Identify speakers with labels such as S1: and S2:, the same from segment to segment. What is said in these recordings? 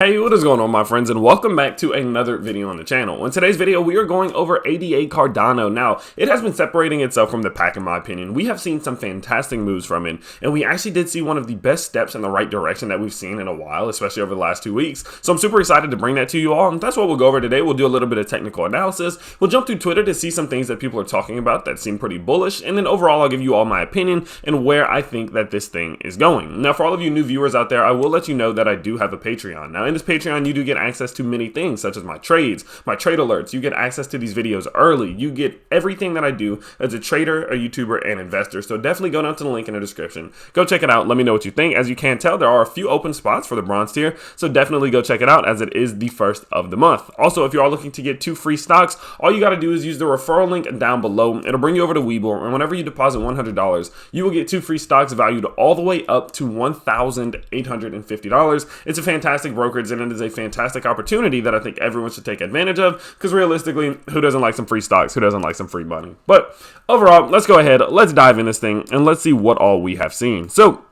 S1: Hey, what is going on, my friends, and welcome back to another video on the channel. In today's video, we are going over ADA Cardano. Now, it has been separating itself from the pack, in my opinion. We have seen some fantastic moves from it, and we actually did see one of the best steps in the right direction that we've seen in a while, especially over the last 2 weeks. So I'm super excited to bring that to you all, and that's what we'll go over today. We'll do a little bit of technical analysis. We'll jump through Twitter to see some things that people are talking about that seem pretty bullish, and then overall, I'll give you all my opinion and where I think that this thing is going. Now, for all of you new viewers out there, I will let you know that I do have a Patreon. Now, in this Patreon, you do get access to many things, such as my trades, my trade alerts. You get access to these videos early. You get everything that I do as a trader, a YouTuber, and investor. So definitely go down to the link in the description. Go check it out. Let me know what you think. As you can tell, there are a few open spots for the bronze tier. So definitely go check it out, as it is the first of the month. Also, if you are looking to get 2 free stocks, all you got to do is use the referral link down below. It'll bring you over to Webull, and whenever you deposit $100, you will get 2 free stocks valued all the way up to $1,850. It's a fantastic brokerage, and it is a fantastic opportunity that I think everyone should take advantage of, because realistically, who doesn't like some free stocks? Who doesn't like some free money? But overall, let's go ahead, let's dive in this thing, and let's see what all we have seen. So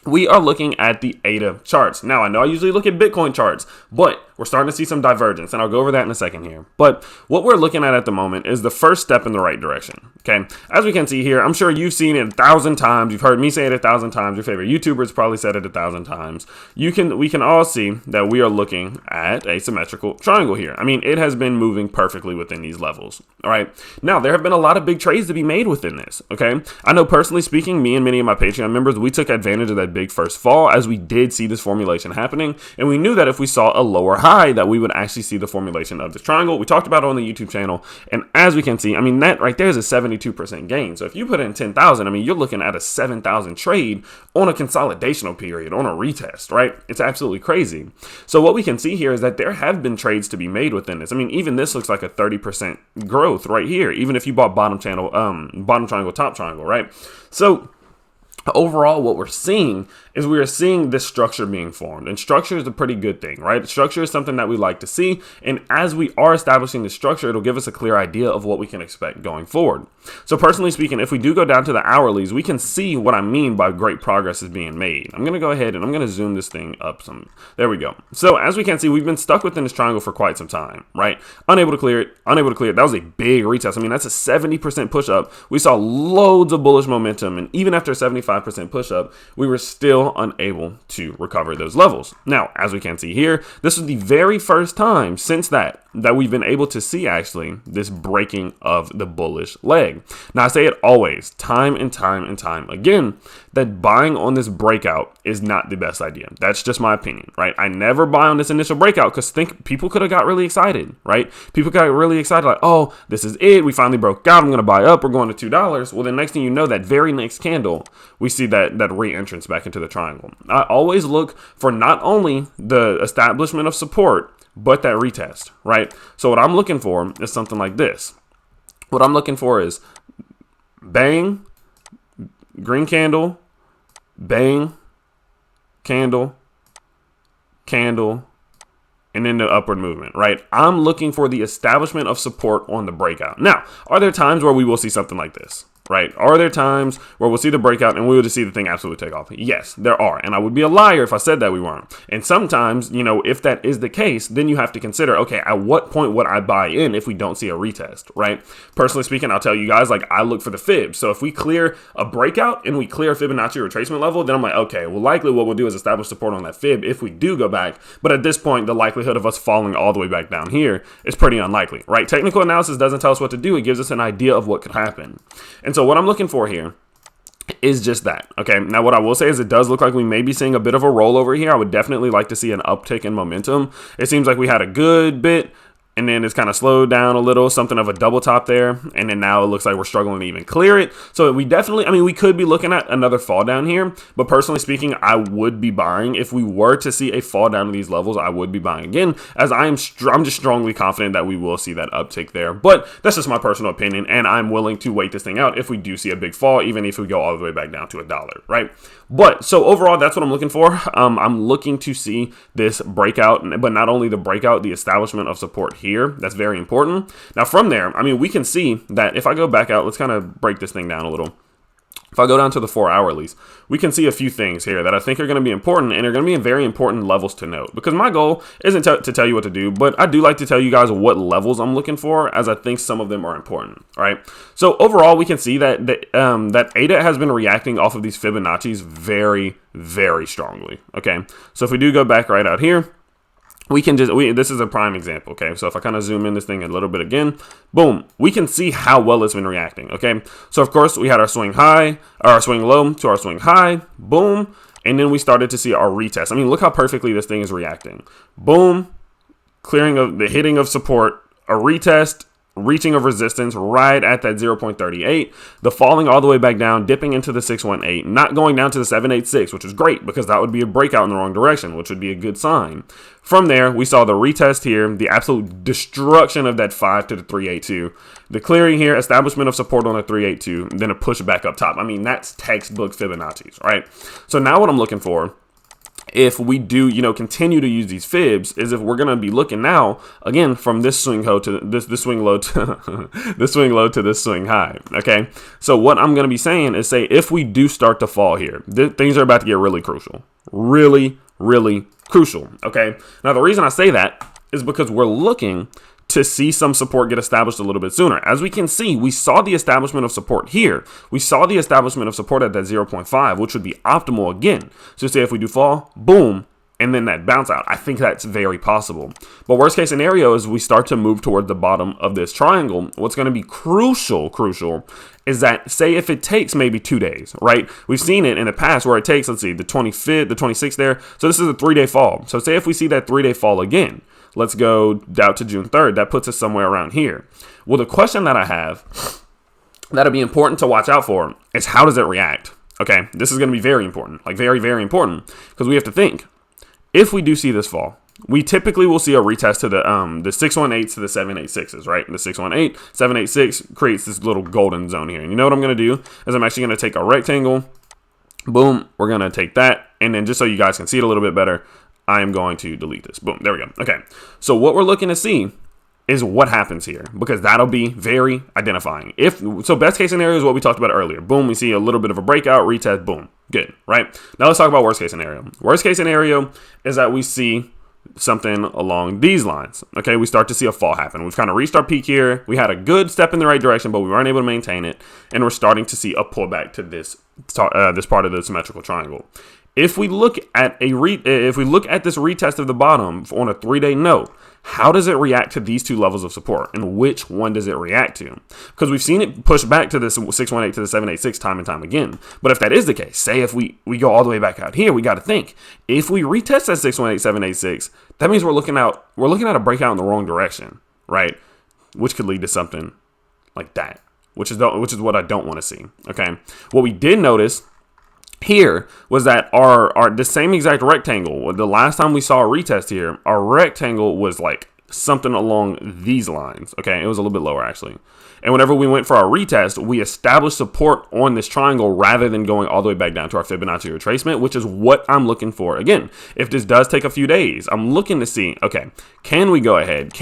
S1: we are looking at the ADA charts. Now, I know I usually look at Bitcoin charts, but we're starting to see some divergence, and I'll go over that in a second here. But what we're looking at the moment is the first step in the right direction, okay? As we can see here, I'm sure you've seen it 1,000 times. You've heard me say it 1,000 times. Your favorite YouTubers probably said it 1,000 times. We can all see that we are looking at a symmetrical triangle here. I mean, it has been moving perfectly within these levels, all right? Now, there have been a lot of big trades to be made within this, okay? I know personally speaking, me and many of my Patreon members, we took advantage of that big first fall, as we did see this formulation happening, and we knew that if we saw a lower high, that we would actually see the formulation of this triangle. We talked about it on the YouTube channel, and as we can see, I mean, that right there is a 72% gain. So if you put in 10,000, I mean, you're looking at a 7,000 trade on a consolidational period, on a retest, right? It's absolutely crazy. So what we can see here is that there have been trades to be made within this. I mean, even this looks like a 30% growth right here, even if you bought bottom triangle, top triangle, right? So overall, what we're seeing is we are seeing this structure being formed, and structure is a pretty good thing, right? Structure is something that we like to see, and as we are establishing the structure, it'll give us a clear idea of what we can expect going forward. So personally speaking, if we do go down to the hourlies, we can see what I mean by great progress is being made. I'm going to go ahead and I'm going to zoom this thing up some. There we go. So as we can see, we've been stuck within this triangle for quite some time, right? Unable to clear it, unable to clear it. That was a big retest. I mean, that's a 70% push up. We saw loads of bullish momentum, and even after a 75% push up, we were still unable to recover those levels. Now, as we can see here, this is the very first time since that we've been able to see actually this breaking of the bullish leg. Now, I say it always, time and time again, that buying on this breakout is not the best idea. That's just my opinion, right? I never buy on this initial breakout, because people could have got really excited, right? People got really excited, like, oh, this is it. We finally broke out. I'm going to buy up. We're going to $2. Well, the next thing you know, that very next candle, we see that re-entrance back into the triangle. I always look for not only the establishment of support, but that retest, right? So what I'm looking for is something like this. What I'm looking for is bang, green candle, bang, candle, candle, and then the upward movement, right? I'm looking for the establishment of support on the breakout. Now, are there times where we will see something like this? Right? Are there times where we'll see the breakout and we will just see the thing absolutely take off? Yes, there are. And I would be a liar if I said that we weren't. And sometimes, you know, if that is the case, then you have to consider, okay, at what point would I buy in if we don't see a retest, right? Personally speaking, I'll tell you guys, like, I look for the fib. So if we clear a breakout and we clear a Fibonacci retracement level, then I'm like, okay, well, likely what we'll do is establish support on that fib if we do go back. But at this point, the likelihood of us falling all the way back down here is pretty unlikely, right? Technical analysis doesn't tell us what to do. It gives us an idea of what could happen. And so what I'm looking for here is just that. Okay, now what I will say is it does look like we may be seeing a bit of a rollover here. I would definitely like to see an uptick in momentum. It seems like we had a good bit, and then it's kind of slowed down a little, something of a double top there, and then now it looks like we're struggling to even clear it. So we definitely, I mean, we could be looking at another fall down here, but personally speaking, I would be buying. If we were to see a fall down to these levels, I would be buying again, as I'm just strongly confident that we will see that uptick there. But that's just my personal opinion, and I'm willing to wait this thing out if we do see a big fall, even if we go all the way back down to $1, right? But so overall, that's what I'm looking for. I'm looking to see this breakout, but not only the breakout, the establishment of support here. That's very important. Now from there, I mean, we can see that if I go back out, let's kind of break this thing down a little. if I go down to the 4 hour at least, we can see a few things here that I think are going to be important, and are going to be in very important levels to note, because my goal isn't to tell you what to do, but I do like to tell you guys what levels I'm looking for, as I think some of them are important. All right. So overall, we can see that that ADA has been reacting off of these Fibonacci's very, very strongly. Okay. So if we do go back right out here, we can this is a prime example. Okay. So if I kind of zoom in this thing a little bit again, boom, we can see how well it's been reacting. Okay. So of course we had our swing high, or our swing low to our swing high, boom. And then we started to see our retest. I mean, look how perfectly this thing is reacting. Boom, clearing of the hitting of support, a retest, reaching of resistance right at that 0.38, the falling all the way back down, dipping into the 618, not going down to the 786, which was great because that would be a breakout in the wrong direction, which would be a good sign. From there, we saw the retest here, the absolute destruction of that 5 to the 382, the clearing here, establishment of support on the 382, then a push back up top. I mean, that's textbook Fibonacci's, right? So now what I'm looking for, if we do, continue to use these fibs, is if we're going to be looking now again from this swing low to this swing low to this swing low to this swing high. Okay. So what I'm going to be saying is, say, if we do start to fall here, things are about to get really crucial, really, really crucial. Okay. Now, the reason I say that is because we're looking to see some support get established a little bit sooner. As we can see, we saw the establishment of support here. We saw the establishment of support at that 0.5, which would be optimal again. So say if we do fall, boom, and then that bounce out. I think that's very possible. But worst case scenario is we start to move toward the bottom of this triangle. What's going to be crucial is that, say if it takes maybe 2 days, right? We've seen it in the past where it takes, let's see, the 25th, the 26th there. So this is a 3-day fall. So say if we see that 3-day fall again, let's go down to June 3rd. That puts us somewhere around here. Well, the question that I have that'll be important to watch out for is, how does it react? Okay, this is going to be very important, like very, very important, because we have to think, if we do see this fall, we typically will see a retest to the 618 to the 786s, right? The 618, 786 creates this little golden zone here. And you know what I'm going to do is I'm actually going to take a rectangle. Boom, we're going to take that. And then just so you guys can see it a little bit better, I am going to delete this. Boom, there we go. Okay, so what we're looking to see is what happens here, because that'll be very identifying. So best case scenario is what we talked about earlier. Boom, we see a little bit of a breakout, retest, boom, good, right? Now let's talk about worst case scenario. Worst case scenario is that we see something along these lines. Okay, we start to see a fall happen. We've kind of reached our peak here. We had a good step in the right direction, but we weren't able to maintain it, and we're starting to see a pullback to this part of the symmetrical triangle. If we look at this retest of the bottom on a 3-day note, how does it react to these two levels of support, and which one does it react to? Because we've seen it push back to this 618 to the 786 time and time again. But if that is the case, say if we go all the way back out here, we got to think, if we retest that 618, 786, that means we're looking at a breakout in the wrong direction, right? Which could lead to something like that, which is what I don't want to see. Okay, what we did notice here was that the same exact rectangle, the last time we saw a retest here, our rectangle was like something along these lines. Okay, it was a little bit lower actually. And whenever we went for our retest, we established support on this triangle rather than going all the way back down to our Fibonacci retracement, which is what I'm looking for. Again, if this does take a few days, I'm looking to see, okay, can we go ahead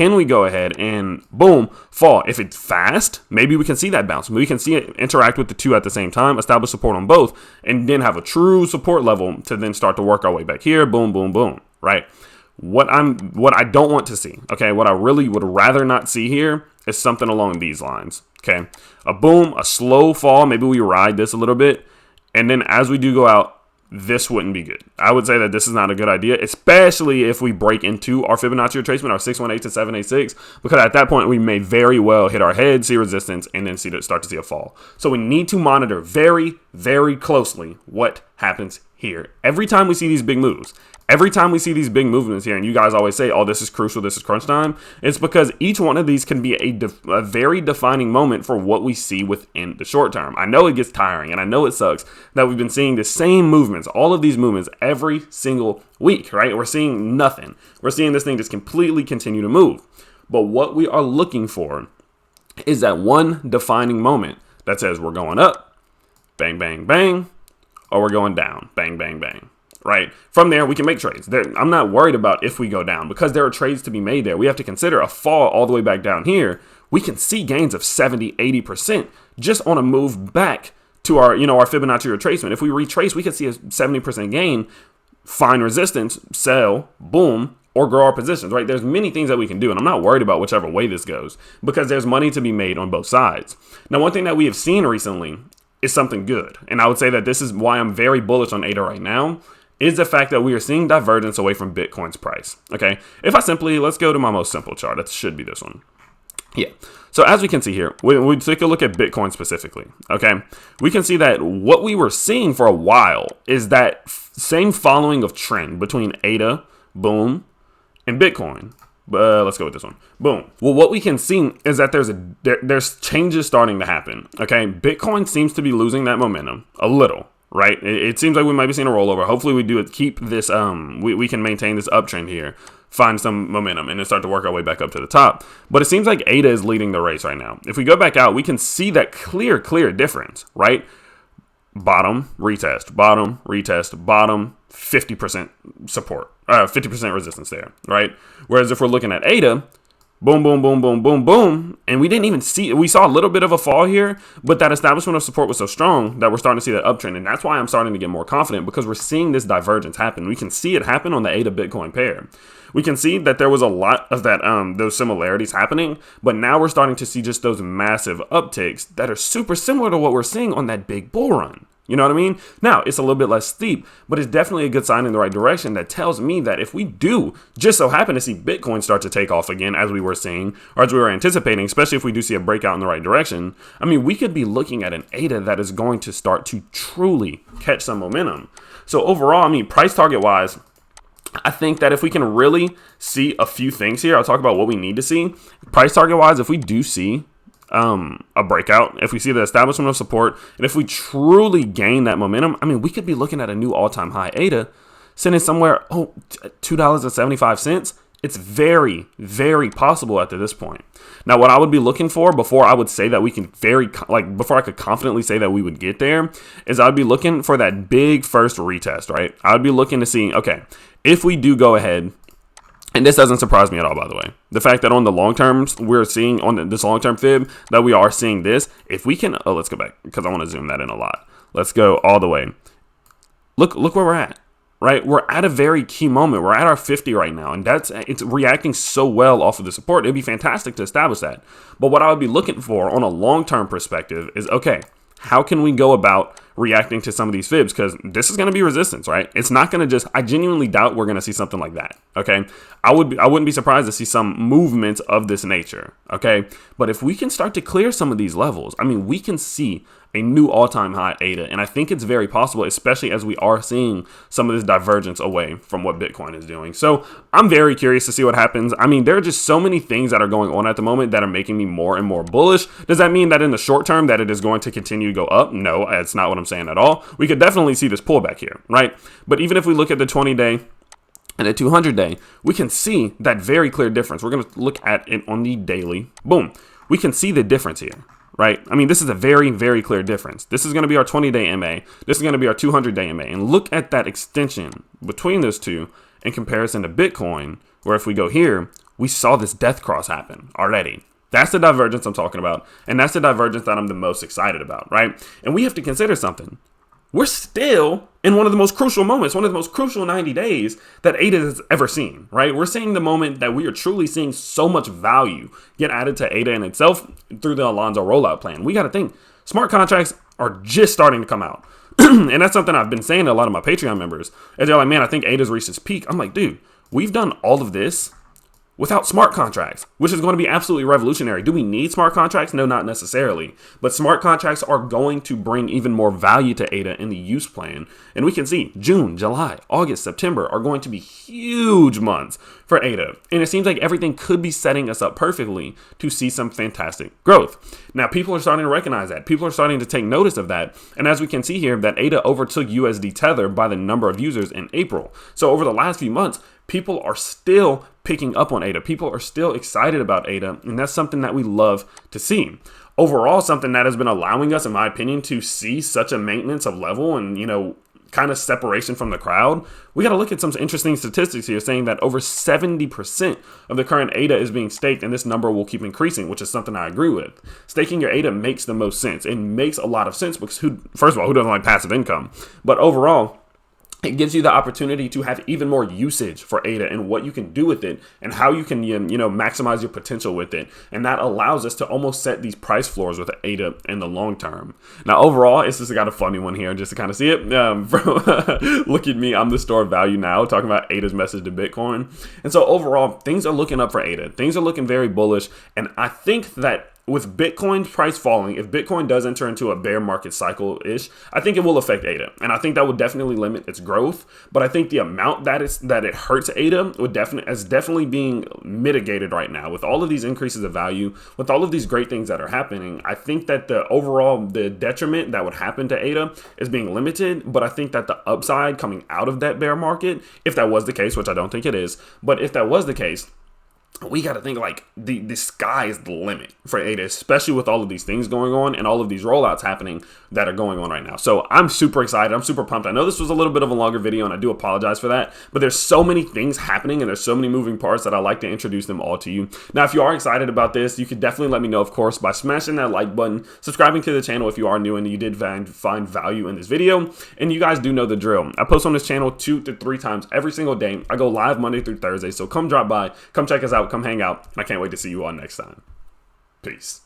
S1: and boom, fall? If it's fast, maybe we can see that bounce. We can see it interact with the two at the same time, establish support on both, and then have a true support level to then start to work our way back here. Boom, boom, boom, right? What I don't want to see, okay, what I really would rather not see here is something along these lines, okay? A boom, a slow fall, maybe we ride this a little bit, and then as we do go out, this wouldn't be good. I would say that this is not a good idea, especially if we break into our Fibonacci retracement, our 618 to 786, because at that point we may very well hit our head, see resistance, and then start to see a fall. So we need to monitor very, very closely what happens here. Every time we see these big moves, every time we see these big movements here, and you guys always say, oh, this is crucial, this is crunch time, it's because each one of these can be a very defining moment for what we see within the short term. I know it gets tiring, and I know it sucks that we've been seeing the same movements, all of these movements every single week, right? We're seeing nothing. We're seeing this thing just completely continue to move. But what we are looking for is that one defining moment that says we're going up, bang, bang, bang, or we're going down, bang, bang, bang. Right? From there, we can make trades. I'm not worried about if we go down, because there are trades to be made there. We have to consider a fall all the way back down here. We can see gains of 70, 80% just on a move back to our, our Fibonacci retracement. If we retrace, we could see a 70% gain, find resistance, sell, boom, or grow our positions, right? There's many things that we can do, and I'm not worried about whichever way this goes because there's money to be made on both sides. Now, one thing that we have seen recently is something good, and I would say that this is why I'm very bullish on ADA right now, is the fact that we are seeing divergence away from Bitcoin's price, okay? If I simply, let's go to my most simple chart. It should be this one. Yeah. So as we can see here, we take a look at Bitcoin specifically, okay? We can see that what we were seeing for a while is that same following of trend between ADA, boom, and Bitcoin. Let's go with this one. Boom. Well, what we can see is that there's changes starting to happen, okay? Bitcoin seems to be losing that momentum a little, right? It seems like we might be seeing a rollover. Hopefully we do it, keep this, we can maintain this uptrend here, find some momentum, and then start to work our way back up to the top. But it seems like ADA is leading the race right now. If we go back out, we can see that clear difference, right? Bottom, retest, bottom, retest, bottom, 50% support, 50% resistance there, right? Whereas if we're looking at ADA, boom, boom, boom, boom, boom, boom, and we didn't even see, we saw a little bit of a fall here, but that establishment of support was so strong that we're starting to see that uptrend, and that's why I'm starting to get more confident because we're seeing this divergence happen. We can see it happen on the ADA Bitcoin pair. We can see that there was a lot of that, those similarities happening, but now we're starting to see just those massive upticks that are super similar to what we're seeing on that big bull run. You know what I mean? Now, it's a little bit less steep, but it's definitely a good sign in the right direction that tells me that if we do just so happen to see Bitcoin start to take off again, as we were seeing, or as we were anticipating, especially if we do see a breakout in the right direction, I mean, we could be looking at an ADA that is going to start to truly catch some momentum. So overall, I mean, price target wise, I think that if we can really see a few things here, I'll talk about what we need to see. Price target wise, if we do see a breakout, if we see the establishment of support, and if we truly gain that momentum, I mean, we could be looking at a new all-time high ADA sitting somewhere, $2.75. It's very, very possible at this point. Now, what I would be looking for before I would say that we can before I could confidently say that we would get there is I'd be looking for that big first retest, right? I'd be looking to see, okay, if we do go ahead, and this doesn't surprise me at all, by the way. The fact that on the long terms, we're seeing on this long-term fib that we are seeing this. If we can, let's go back because I want to zoom that in a lot. Let's go all the way. Look where we're at, right? We're at a very key moment. We're at our 50 right now, and it's reacting so well off of the support. It'd be fantastic to establish that. But what I would be looking for on a long-term perspective is, okay, how can we go about reacting to some of these fibs? Because this is going to be resistance, right? It's not going to just, I genuinely doubt we're going to see something like that, okay? I wouldn't be surprised to see some movement of this nature, okay? But if we can start to clear some of these levels, I mean, we can see a new all-time high ADA, and I think it's very possible, especially as we are seeing some of this divergence away from what Bitcoin is doing. So I'm very curious to see what happens. I mean, there are just so many things that are going on at the moment that are making me more and more bullish. Does that mean that in the short term that it is going to continue to go up? No, that's not what I'm saying at all. We could definitely see this pullback here, right? But even if we look at the 20-day and the 200-day, we can see that very clear difference. We're going to look at it on the daily. Boom. We can see the difference here. Right? I mean, this is a very, very clear difference. This is going to be our 20-day MA. This is going to be our 200-day MA. And look at that extension between those two in comparison to Bitcoin, where if we go here, we saw this death cross happen already. That's the divergence I'm talking about. And that's the divergence that I'm the most excited about, right? And we have to consider something. We're still in one of the most crucial moments, one of the most crucial 90 days that ADA has ever seen, right? We're seeing the moment that we are truly seeing so much value get added to ADA in itself through the Alonzo rollout plan. We got to think smart contracts are just starting to come out. And that's something I've been saying to a lot of my Patreon members. As they're like, man, I think ADA's reached its peak. I'm like, dude, we've done all of this without smart contracts, which is going to be absolutely revolutionary. Do we need smart contracts? No, not necessarily. But smart contracts are going to bring even more value to ADA in the use plan. And we can see June, July, August, September are going to be huge months for ADA. And it seems like everything could be setting us up perfectly to see some fantastic growth. Now, people are starting to recognize that. People are starting to take notice of that. And as we can see here, that ADA overtook USD Tether by the number of users in April. So over the last few months, people are still picking up on ADA. People are still excited about ADA, and that's something that we love to see. Overall, something that has been allowing us, in my opinion, to see such a maintenance of level and, kind of separation from the crowd, we got to look at some interesting statistics here saying that over 70% of the current ADA is being staked, and this number will keep increasing, which is something I agree with. Staking your ADA makes the most sense. It makes a lot of sense because first of all, who doesn't like passive income? But overall, it gives you the opportunity to have even more usage for ADA and what you can do with it and how you can, maximize your potential with it. And that allows us to almost set these price floors with ADA in the long term. Now, overall, it's just got a funny one here just to kind of see it. Look at me. I'm the store of value now, talking about ADA's message to Bitcoin. And so overall, things are looking up for ADA. Things are looking very bullish. And I think that with Bitcoin's price falling, if Bitcoin does enter into a bear market cycle-ish, I think it will affect ADA. And I think that would definitely limit its growth. But I think the amount that it hurts ADA is definitely being mitigated right now. With all of these increases of value, with all of these great things that are happening, I think that the detriment that would happen to ADA is being limited. But I think that the upside coming out of that bear market, if that was the case, which I don't think it is, but if that was the case, we got to think like the sky is the limit for ADA, especially with all of these things going on and all of these rollouts happening that are going on right now. So I'm super excited. I'm super pumped. I know this was a little bit of a longer video and I do apologize for that, but there's so many things happening and there's so many moving parts that I like to introduce them all to you. Now, if you are excited about this, you could definitely let me know, of course, by smashing that like button, subscribing to the channel if you are new and you did find value in this video. And you guys do know the drill. I post on this channel 2 to 3 times every single day. I go live Monday through Thursday. So come drop by, come check us out, come hang out. I can't wait to see you all next time. Peace.